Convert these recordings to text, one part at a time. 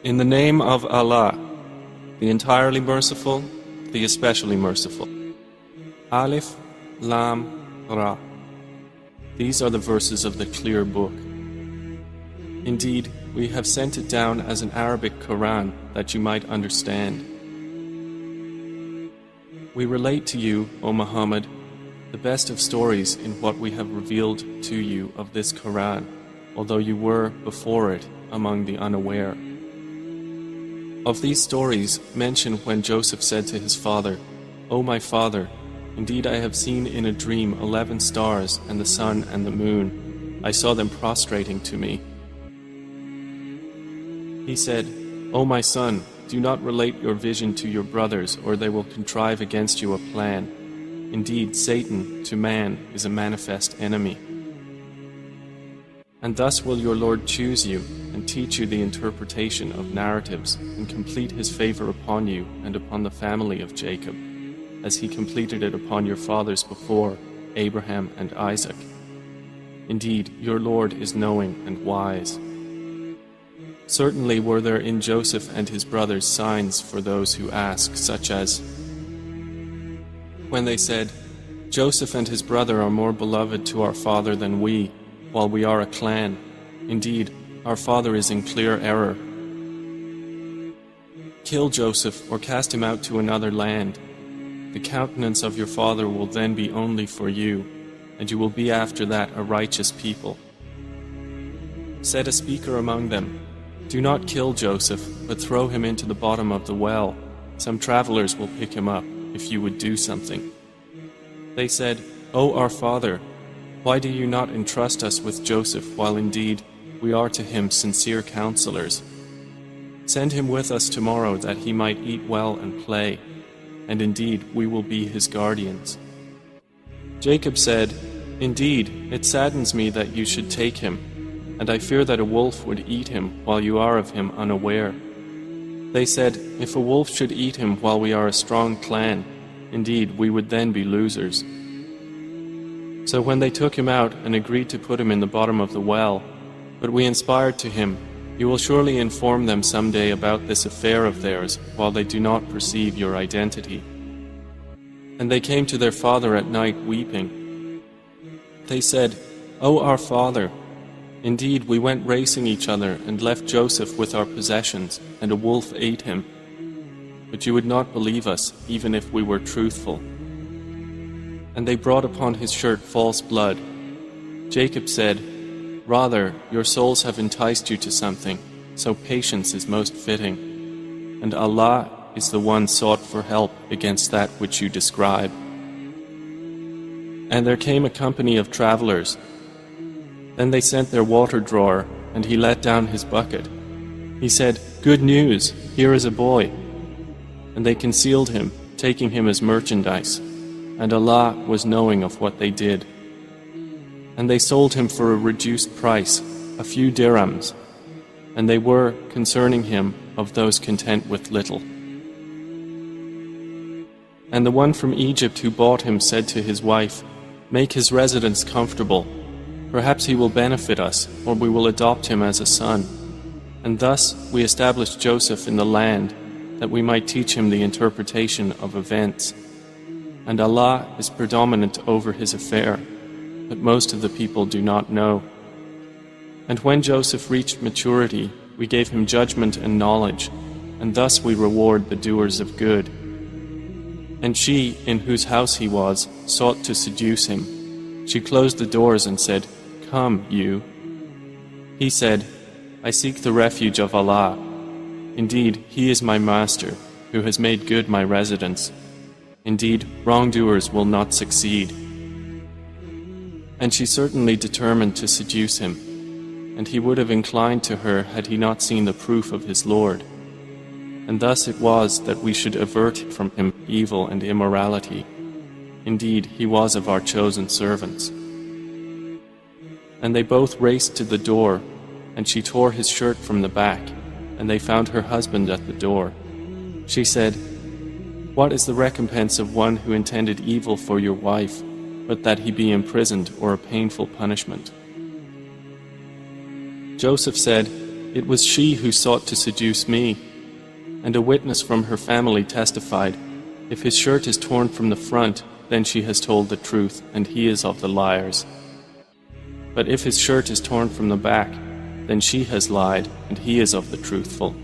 In the name of Allah, the entirely merciful, the especially merciful. Alif, Lam, Ra. These are the verses of the clear book. Indeed, we have sent it down as an Arabic Quran that you might understand. We relate to you, O Muhammad, the best of stories in what we have revealed to you of this Quran, although you were before it among the unaware. Of these stories, mention when Joseph said to his father, O my father, indeed I have seen in a dream 11 stars and the sun and the moon. I saw them prostrating to me. He said, O my son, do not relate your vision to your brothers, or they will contrive against you a plan. Indeed, Satan, to man, is a manifest enemy. And thus will your Lord choose you, and teach you the interpretation of narratives, and complete his favor upon you and upon the family of Jacob, as he completed it upon your fathers before, Abraham and Isaac. Indeed, your Lord is knowing and wise. Certainly were there in Joseph and his brothers signs for those who ask, such as when they said, Joseph and his brother are more beloved to our father than we, while we are a clan. Indeed, our father is in clear error. Kill Joseph or cast him out to another land. The countenance of your father will then be only for you, and you will be after that a righteous people. Said a speaker among them, do not kill Joseph, but throw him into the bottom of the well. Some travelers will pick him up, if you would do something. They said, O our father, why do you not entrust us with Joseph, while indeed we are to him sincere counselors? Send him with us tomorrow, that he might eat well and play, and indeed we will be his guardians. Jacob said, Indeed, it saddens me that you should take him, and I fear that a wolf would eat him while you are of him unaware. They said, if a wolf should eat him while we are a strong clan, indeed we would then be losers. So when they took him out and agreed to put him in the bottom of the well, but we inspired to him, you will surely inform them someday about this affair of theirs, while they do not perceive your identity. And they came to their father at night weeping. They said, O our father, indeed we went racing each other and left Joseph with our possessions, and a wolf ate him. But you would not believe us, even if we were truthful. And they brought upon his shirt false blood. Jacob said, Rather, your souls have enticed you to something, so patience is most fitting. And Allah is the one sought for help against that which you describe. And there came a company of travelers. Then they sent their water drawer, and he let down his bucket. He said, Good news, here is a boy. And they concealed him, taking him as merchandise, and Allah was knowing of what they did. And they sold him for a reduced price, a few dirhams, and they were, concerning him, of those content with little. And the one from Egypt who bought him said to his wife, Make his residence comfortable. Perhaps he will benefit us, or we will adopt him as a son. And thus we established Joseph in the land, that we might teach him the interpretation of events. And Allah is predominant over his affair, but most of the people do not know. And when Joseph reached maturity, we gave him judgment and knowledge, and thus we reward the doers of good. And she, in whose house he was, sought to seduce him. She closed the doors and said, Come, you. He said, I seek the refuge of Allah. Indeed, He is my master, who has made good my residence. Indeed, wrongdoers will not succeed. And she certainly determined to seduce him, and he would have inclined to her had he not seen the proof of his Lord. And thus it was that we should avert from him evil and immorality. Indeed, he was of our chosen servants. And they both raced to the door, and she tore his shirt from the back, and they found her husband at the door. She said, What is the recompense of one who intended evil for your wife, but that he be imprisoned or a painful punishment? Joseph said, "It was she who sought to seduce me." And a witness from her family testified, "If his shirt is torn from the front, then she has told the truth, and he is of the liars. But if his shirt is torn from the back, then she has lied, and he is of the truthful."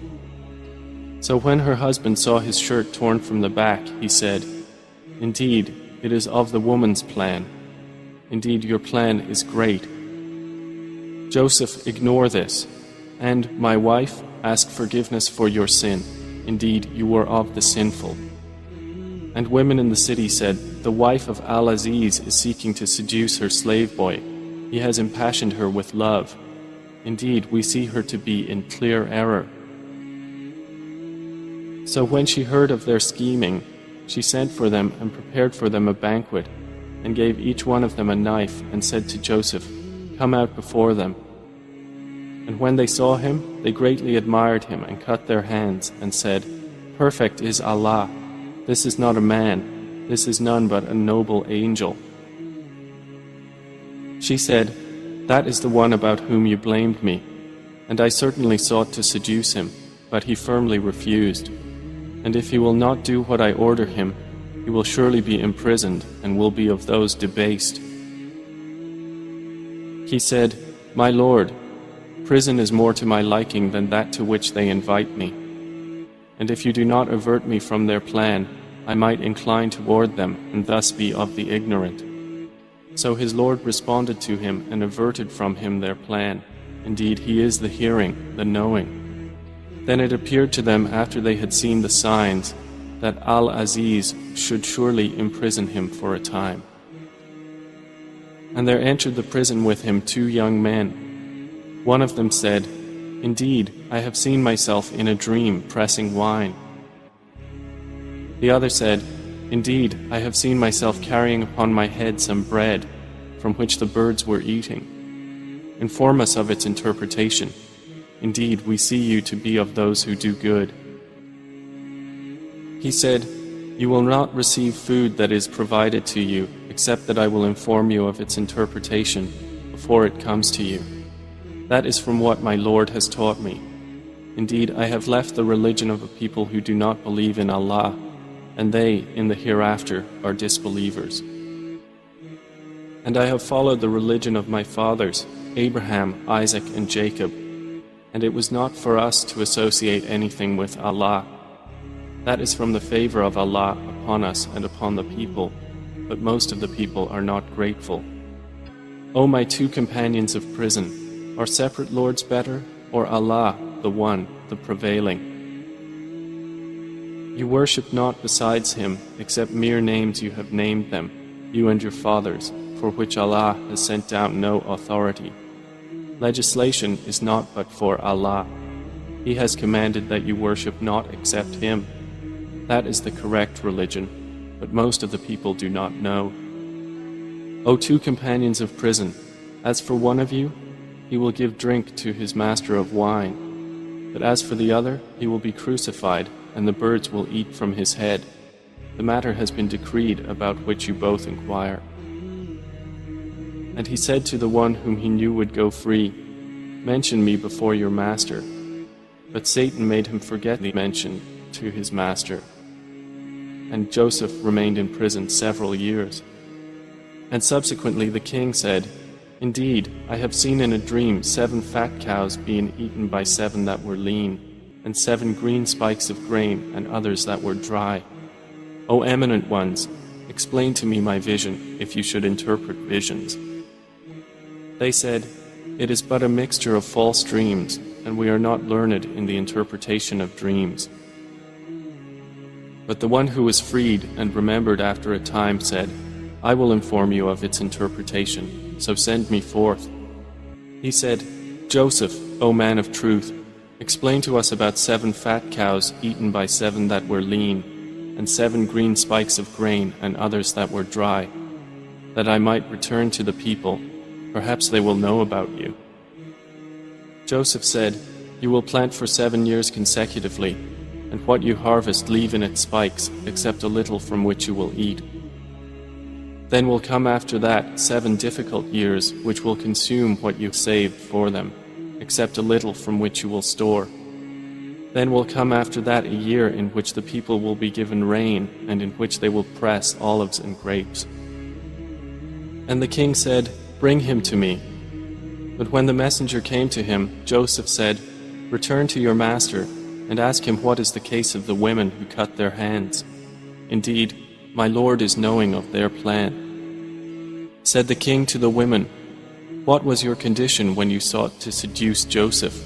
So when her husband saw his shirt torn from the back, he said, "Indeed, it is of the woman's plan. Indeed, your plan is great. Joseph, ignore this, and, my wife, ask forgiveness for your sin. Indeed, you were of the sinful." And women in the city said, "The wife of Al-Aziz is seeking to seduce her slave boy. He has impassioned her with love. Indeed, we see her to be in clear error." So when she heard of their scheming, she sent for them and prepared for them a banquet, and gave each one of them a knife, and said to Joseph, "Come out before them." And when they saw him, they greatly admired him and cut their hands, and said, "Perfect is Allah. This is not a man. This is none but a noble angel." She said, "That is the one about whom you blamed me, and I certainly sought to seduce him, but he firmly refused. And if he will not do what I order him, he will surely be imprisoned and will be of those debased." He said, "My Lord, prison is more to my liking than that to which they invite me. And if you do not avert me from their plan, I might incline toward them and thus be of the ignorant." So his Lord responded to him and averted from him their plan. Indeed, he is the hearing, the knowing. Then it appeared to them after they had seen the signs that Al-Aziz should surely imprison him for a time. And there entered the prison with him 2 young men. One of them said, "Indeed, I have seen myself in a dream pressing wine." The other said, "Indeed, I have seen myself carrying upon my head some bread, from which the birds were eating. Inform us of its interpretation. Indeed, we see you to be of those who do good." He said, "You will not receive food that is provided to you, except that I will inform you of its interpretation before it comes to you. That is from what my Lord has taught me. Indeed, I have left the religion of a people who do not believe in Allah, and they, in the hereafter, are disbelievers. And I have followed the religion of my fathers, Abraham, Isaac, and Jacob, and it was not for us to associate anything with Allah. That is from the favor of Allah upon us and upon the people, but most of the people are not grateful. O my 2 companions of prison, are separate lords better, or Allah, the One, the Prevailing? You worship not besides Him, except mere names you have named them, you and your fathers, for which Allah has sent down no authority. Legislation is not but for Allah. He has commanded that you worship not except Him. That is the correct religion, but most of the people do not know. O 2 companions of prison, as for one of you, he will give drink to his master of wine, but as for the other, he will be crucified, and the birds will eat from his head. The matter has been decreed about which you both inquire." And he said to the one whom he knew would go free, "Mention me before your master." But Satan made him forget the mention to his master. And Joseph remained in prison several years. And subsequently the king said, "Indeed, I have seen in a dream 7 fat cows being eaten by 7 that were lean, and 7 green spikes of grain and others that were dry. O eminent ones, explain to me my vision, if you should interpret visions." They said, "It is but a mixture of false dreams, and we are not learned in the interpretation of dreams." But the one who was freed and remembered after a time said, "I will inform you of its interpretation, so send me forth." He said, "Joseph, O man of truth, explain to us about 7 fat cows eaten by 7 that were lean, and 7 green spikes of grain and others that were dry, that I might return to the people. Perhaps they will know about you." Joseph said, "You will plant for 7 years consecutively, and what you harvest leave in its spikes, except a little from which you will eat. Then will come after that 7 difficult years, which will consume what you saved for them, except a little from which you will store. Then will come after that a year in which the people will be given rain and in which they will press olives and grapes." And the king said, "Bring him to me." But when the messenger came to him, Joseph said, "Return to your master and ask him what is the case of the women who cut their hands. Indeed, my Lord is knowing of their plan." Said the king to the women, "What was your condition when you sought to seduce Joseph?"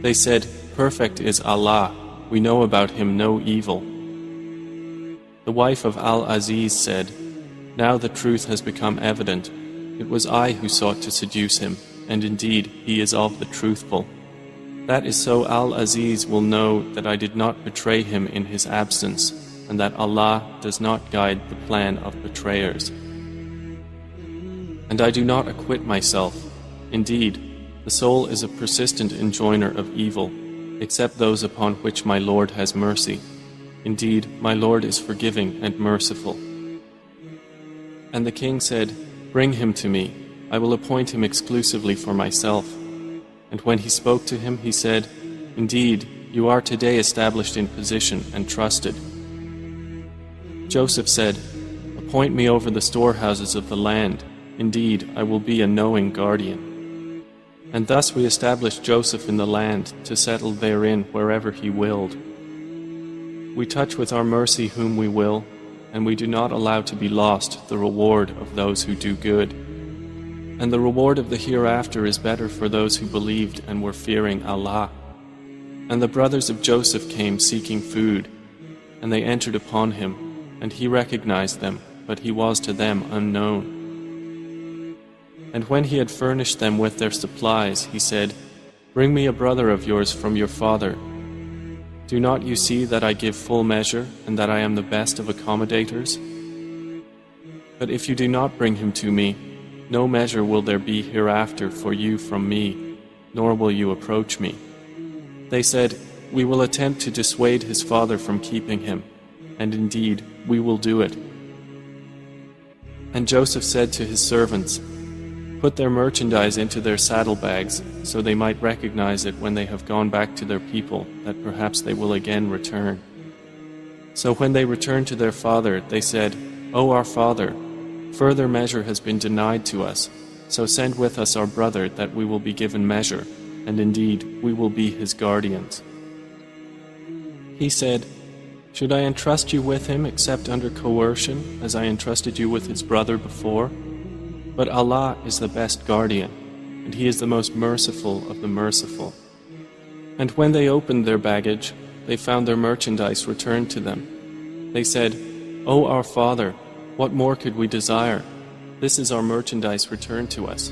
They said, "Perfect is Allah, we know about him no evil." The wife of Al-Aziz said, "Now the truth has become evident. It was I who sought to seduce him, and indeed he is of the truthful. That is so Al-Aziz will know that I did not betray him in his absence, and that Allah does not guide the plan of betrayers. And I do not acquit myself. Indeed, the soul is a persistent enjoiner of evil, except those upon which my Lord has mercy. Indeed, my Lord is forgiving and merciful." And the king said, "Bring him to me. I will appoint him exclusively for myself." And when he spoke to him, he said, "Indeed, you are today established in position and trusted." Joseph said, "Appoint me over the storehouses of the land. Indeed, I will be a knowing guardian." And thus we established Joseph in the land to settle therein wherever he willed. We touch with our mercy whom we will, and we do not allow to be lost the reward of those who do good. And the reward of the hereafter is better for those who believed and were fearing Allah. And the brothers of Joseph came seeking food, and they entered upon him, and he recognized them, but he was to them unknown. And when he had furnished them with their supplies, he said, "Bring me a brother of yours from your father. Do not you see that I give full measure, and that I am the best of accommodators? But if you do not bring him to me, no measure will there be hereafter for you from me, nor will you approach me." They said, "We will attempt to dissuade his father from keeping him, and indeed we will do it." And Joseph said to his servants, "Put their merchandise into their saddlebags, so they might recognize it when they have gone back to their people, that perhaps they will again return." So when they returned to their father, they said, "O our father, further measure has been denied to us, so send with us our brother that we will be given measure, and indeed we will be his guardians." He said, "Should I entrust you with him except under coercion, as I entrusted you with his brother before? But Allah is the best guardian, and He is the most merciful of the merciful." And when they opened their baggage, they found their merchandise returned to them. They said, "O our father, what more could we desire? This is our merchandise returned to us.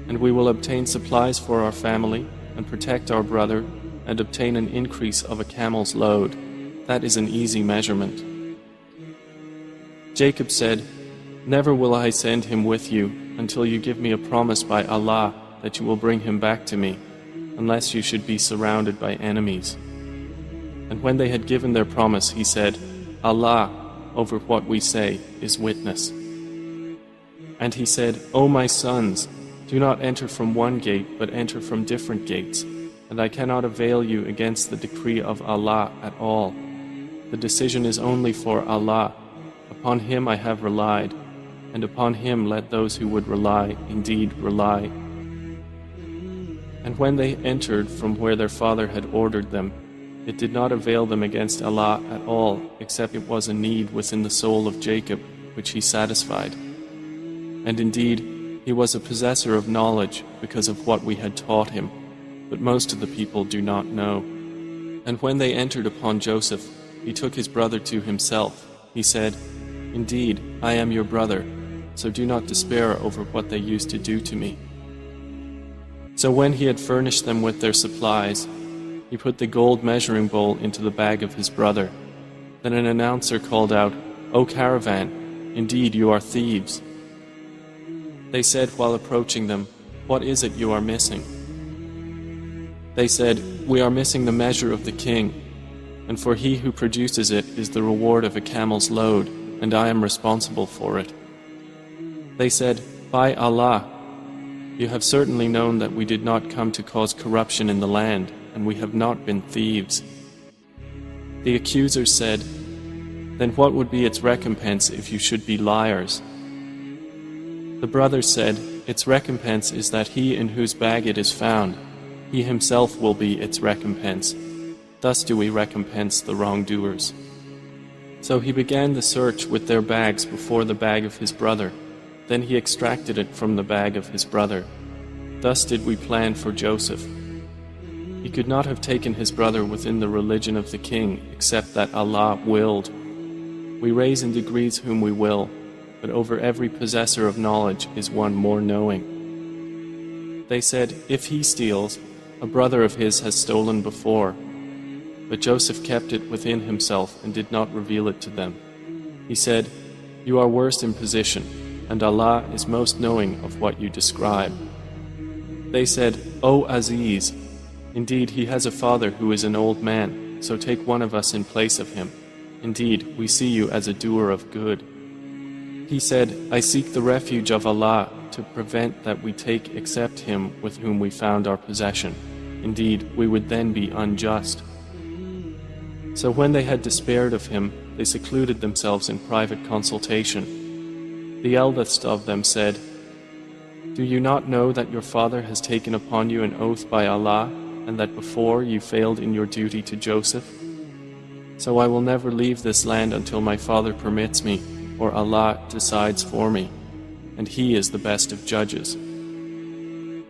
And we will obtain supplies for our family, and protect our brother, and obtain an increase of a camel's load. That is an easy measurement." Jacob said, "Never will I send him with you until you give me a promise by Allah that you will bring him back to me, unless you should be surrounded by enemies." And when they had given their promise, he said, "Allah, over what we say, is witness." And he said, "O my sons, do not enter from one gate, but enter from different gates, and I cannot avail you against the decree of Allah at all. The decision is only for Allah. Upon Him I have relied, and upon Him let those who would rely indeed rely." And when they entered from where their father had ordered them, it did not avail them against Allah at all, except it was a need within the soul of Jacob, which he satisfied. And indeed, he was a possessor of knowledge because of what we had taught him, but most of the people do not know. And when they entered upon Joseph, he took his brother to himself. He said, "Indeed, I am your brother, so do not despair over what they used to do to me." So when he had furnished them with their supplies, he put the gold measuring bowl into the bag of his brother. Then an announcer called out, "O caravan, indeed you are thieves." They said while approaching them, "What is it you are missing?" They said, "We are missing the measure of the king, and for he who produces it is the reward of a camel's load, and I am responsible for it." They said, "By Allah, You have certainly known that we did not come to cause corruption in the land, and we have not been thieves. The accusers said, Then what would be its recompense if you should be liars? The brothers said, Its recompense is that he in whose bag it is found, he himself will be its recompense. Thus do we recompense the wrongdoers. So he began the search with their bags before the bag of his brother. Then he extracted it from the bag of his brother. Thus did we plan for Joseph. He could not have taken his brother within the religion of the king, except that Allah willed. We raise in degrees whom we will, but over every possessor of knowledge is one more knowing. They said, If he steals, a brother of his has stolen before. But Joseph kept it within himself and did not reveal it to them. He said, You are worst in position, and Allah is most knowing of what you describe. They said, O Aziz, indeed he has a father who is an old man, so take one of us in place of him. Indeed, we see you as a doer of good. He said, I seek the refuge of Allah to prevent that we take except him with whom we found our possession. Indeed, we would then be unjust. So when they had despaired of him, they secluded themselves in private consultation. The eldest of them said, Do you not know that your father has taken upon you an oath by Allah, and that before you failed in your duty to Joseph? So I will never leave this land until my father permits me, or Allah decides for me, and He is the best of judges.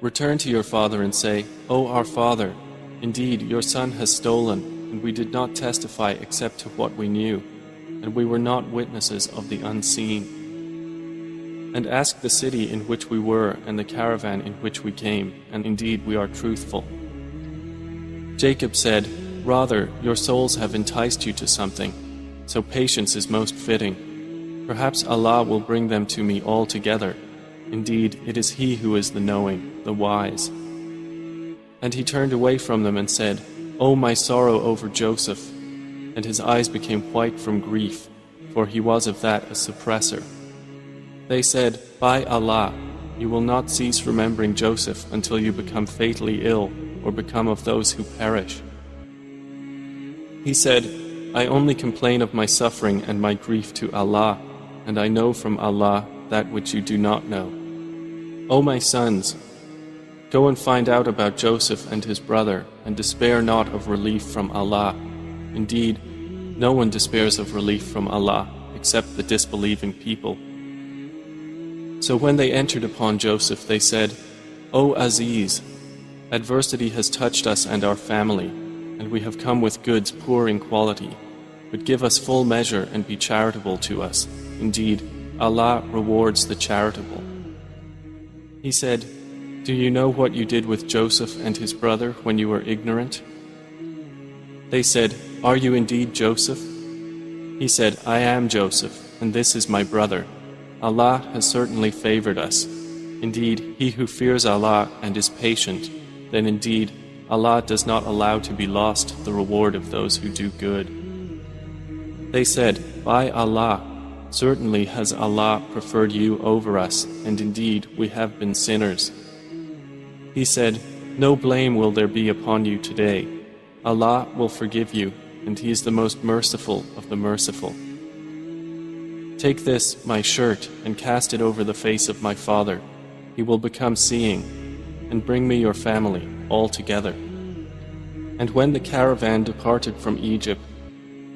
Return to your father and say, O our father, indeed your son has stolen, and we did not testify except to what we knew, and we were not witnesses of the unseen. And ask the city in which we were and the caravan in which we came, and indeed we are truthful. Jacob said, Rather, your souls have enticed you to something, so patience is most fitting. Perhaps Allah will bring them to me all together. Indeed, it is He who is the knowing, the wise. And he turned away from them and said, O my sorrow over Joseph, and his eyes became white from grief, for he was of that a suppressor. They said, By Allah, you will not cease remembering Joseph until you become fatally ill or become of those who perish. He said, I only complain of my suffering and my grief to Allah, and I know from Allah that which you do not know. O my sons, go and find out about Joseph and his brother, and despair not of relief from Allah. Indeed, no one despairs of relief from Allah, except the disbelieving people. So when they entered upon Joseph, they said, O Aziz, adversity has touched us and our family, and we have come with goods poor in quality, but give us full measure and be charitable to us. Indeed, Allah rewards the charitable. He said, Do you know what you did with Joseph and his brother when you were ignorant? They said, Are you indeed Joseph? He said, I am Joseph, and this is my brother. Allah has certainly favored us. Indeed, he who fears Allah and is patient, then indeed Allah does not allow to be lost the reward of those who do good. They said, By Allah, certainly has Allah preferred you over us, and indeed we have been sinners. He said, No blame will there be upon you today. Allah will forgive you, and He is the most merciful of the merciful. Take this, my shirt, and cast it over the face of my father. He will become seeing, and bring me your family, all together. And when the caravan departed from Egypt,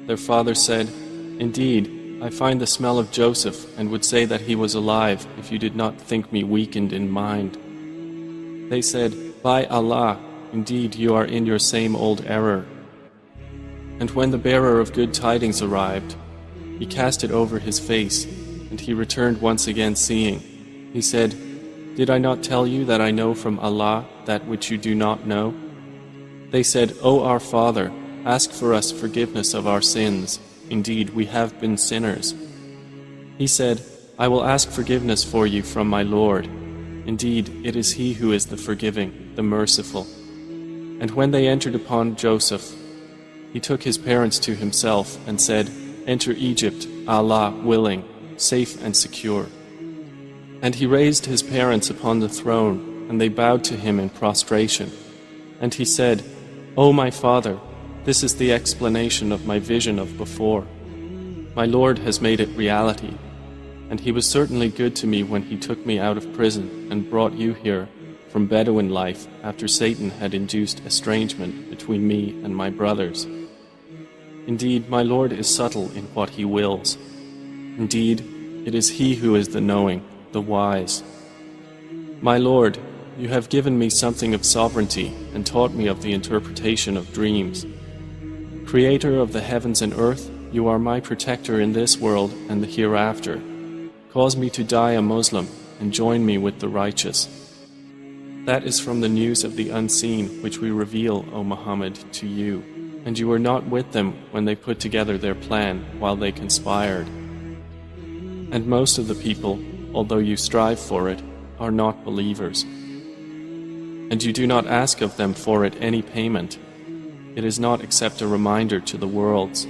their father said, Indeed, I find the smell of Joseph, and would say that he was alive if you did not think me weakened in mind. They said, By Allah, indeed you are in your same old error. And when the bearer of good tidings arrived, he cast it over his face, and he returned once again seeing. He said, Did I not tell you that I know from Allah that which you do not know? They said, O our father, ask for us forgiveness of our sins. Indeed, we have been sinners. He said, I will ask forgiveness for you from my Lord. Indeed, it is He who is the forgiving, the merciful. And when they entered upon Joseph, he took his parents to himself and said, Enter Egypt, Allah willing, safe and secure. And he raised his parents upon the throne, and they bowed to him in prostration. And he said, "O my father, this is the explanation of my vision of before. My Lord has made it reality, and he was certainly good to me when he took me out of prison and brought you here from Bedouin life after Satan had induced estrangement between me and my brothers. Indeed, my Lord is subtle in what he wills. Indeed, it is he who is the knowing, the wise. My Lord, you have given me something of sovereignty and taught me of the interpretation of dreams. Creator of the heavens and earth, you are my protector in this world and the hereafter. Cause me to die a Muslim and join me with the righteous." That is from the news of the unseen which we reveal, O Muhammad, to you, and you were not with them when they put together their plan while they conspired. And most of the people, although you strive for it, are not believers. And you do not ask of them for it any payment. It is not except a reminder to the worlds.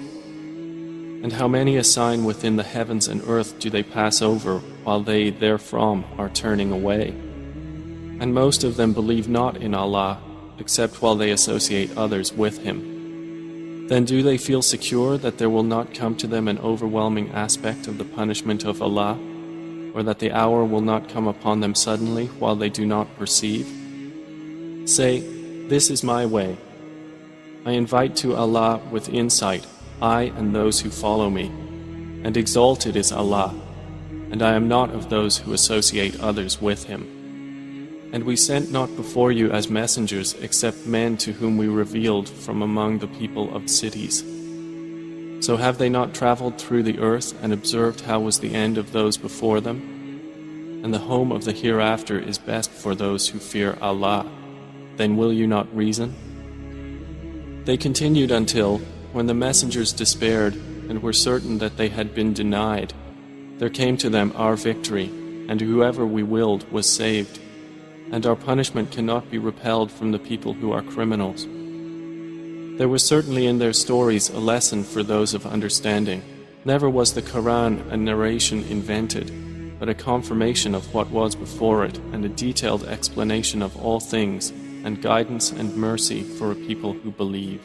And how many a sign within the heavens and earth do they pass over while they therefrom are turning away? And most of them believe not in Allah, except while they associate others with Him. Then do they feel secure that there will not come to them an overwhelming aspect of the punishment of Allah, or that the hour will not come upon them suddenly while they do not perceive? Say, "This is my way. I invite to Allah with insight, I and those who follow me, and exalted is Allah, and I am not of those who associate others with Him. And we sent not before you as messengers except men to whom we revealed from among the people of cities. So have they not traveled through the earth and observed how was the end of those before them? And the home of the hereafter is best for those who fear Allah. Then will you not reason?" They continued until, when the messengers despaired and were certain that they had been denied, there came to them our victory, and whoever we willed was saved, and our punishment cannot be repelled from the people who are criminals. There was certainly in their stories a lesson for those of understanding. Never was the Quran a narration invented, but a confirmation of what was before it and a detailed explanation of all things, and guidance and mercy for a people who believe.